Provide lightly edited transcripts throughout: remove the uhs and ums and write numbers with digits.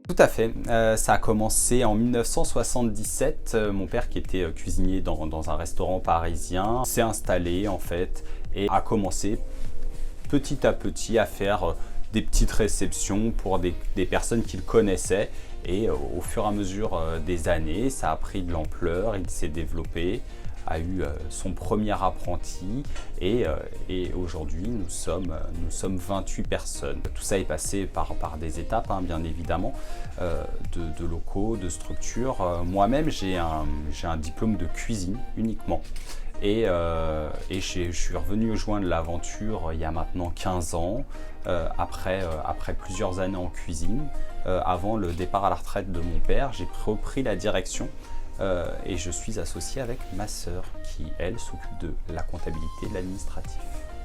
Tout à fait. Ça a commencé en 1977. Mon père, qui était cuisinier dans un restaurant parisien, s'est installé en fait et a commencé petit à petit à faire des petites réceptions pour des personnes qu'il connaissait. Et au fur et à mesure des années, ça a pris de l'ampleur, il s'est développé, a eu son premier apprenti et aujourd'hui nous sommes 28 personnes. Tout ça est passé par des étapes, hein, bien évidemment, de locaux, de structures. Moi-même j'ai un diplôme de cuisine uniquement. Et je suis revenu joindre l'aventure il y a maintenant 15 ans, après plusieurs années en cuisine. Avant le départ à la retraite de mon père, j'ai repris la direction et je suis associé avec ma sœur qui, elle, s'occupe de la comptabilité et de l'administratif.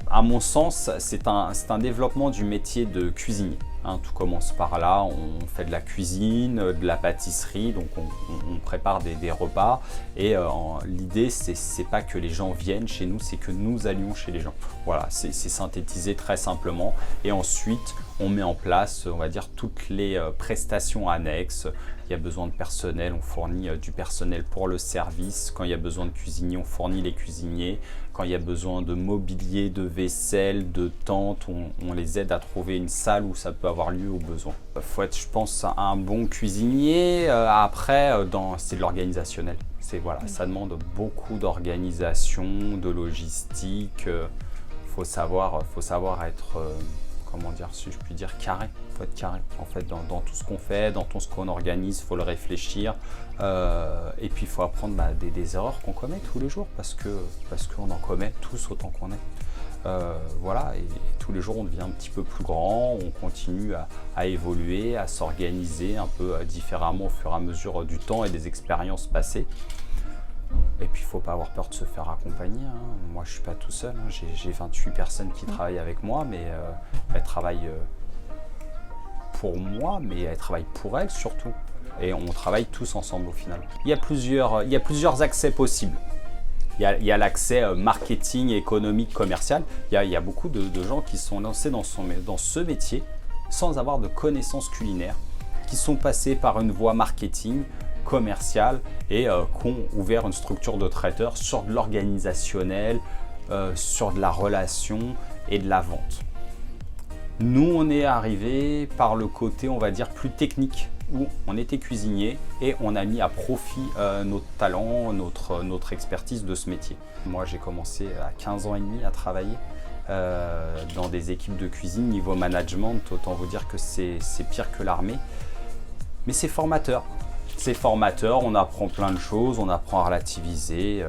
À mon sens, c'est un développement du métier de cuisinier. Hein, tout commence par là, on fait de la cuisine, de la pâtisserie, donc on prépare des repas. Et l'idée, c'est pas que les gens viennent chez nous, c'est que nous allions chez les gens. Voilà, c'est synthétisé très simplement. Et ensuite, on met en place, on va dire, toutes les prestations annexes. Il y a besoin de personnel, on fournit du personnel pour le service. Quand il y a besoin de cuisiniers, on fournit les cuisiniers. Quand il y a besoin de mobilier, de vaisselle, de tentes, on les aide à trouver une salle où ça peut avoir lieu au besoin. Il faut être, je pense, un bon cuisinier. Après, c'est de l'organisationnel. Voilà, ça demande beaucoup d'organisation, de logistique. Faut savoir être, comment dire, si je puis dire, carré. Il faut être carré en fait dans tout ce qu'on fait, dans tout ce qu'on organise, il faut le réfléchir. Et puis il faut apprendre des erreurs qu'on commet tous les jours parce qu'on en commet tous autant qu'on est. Voilà, et tous les jours on devient un petit peu plus grand, on continue à évoluer, à s'organiser un peu différemment au fur et à mesure du temps et des expériences passées. Et puis il ne faut pas avoir peur de se faire accompagner, hein. Moi je ne suis pas tout seul, hein. J'ai 28 personnes qui travaillent avec moi, mais elles travaillent pour moi, mais elles travaillent pour elles surtout. Et on travaille tous ensemble au final. Il y a plusieurs accès possibles. Il y a l'accès marketing, économique, commercial. Il y a beaucoup de gens qui sont lancés dans ce métier sans avoir de connaissances culinaires, qui sont passés par une voie marketing, commerciale et qui ont ouvert une structure de traiteur sur de l'organisationnel, sur de la relation et de la vente. Nous, on est arrivé par le côté, on va dire, plus technique, où on était cuisinier et on a mis à profit notre talent, notre expertise de ce métier. Moi, j'ai commencé à 15 ans et demi à travailler dans des équipes de cuisine niveau management. Autant vous dire que c'est pire que l'armée, mais c'est formateur. C'est formateur, on apprend plein de choses, on apprend à relativiser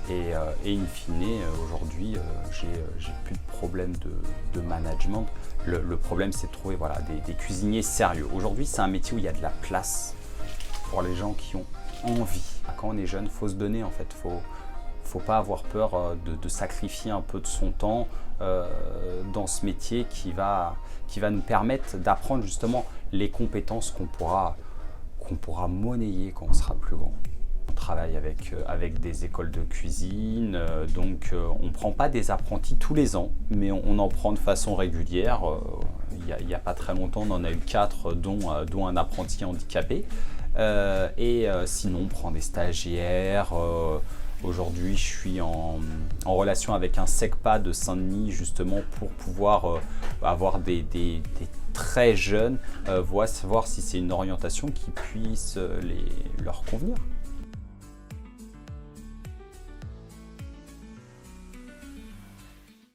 et in fine, aujourd'hui, j'ai plus de problème de management. Le problème, c'est de trouver voilà, des cuisiniers sérieux. Aujourd'hui, c'est un métier où il y a de la place pour les gens qui ont envie. Quand on est jeune, il faut se donner en fait. Faut pas avoir peur de sacrifier un peu de son temps dans ce métier qui va nous permettre d'apprendre justement les compétences qu'on pourra monnayer quand on sera plus grand. On travaille avec des écoles de cuisine, donc on ne prend pas des apprentis tous les ans, mais on en prend de façon régulière. Il n'y a pas très longtemps, on en a eu 4, dont un apprenti handicapé. Sinon, on prend des stagiaires. Aujourd'hui, je suis en relation avec un SECPA de Saint-Denis, justement, pour pouvoir avoir des très jeunes, voir si c'est une orientation qui puisse leur convenir.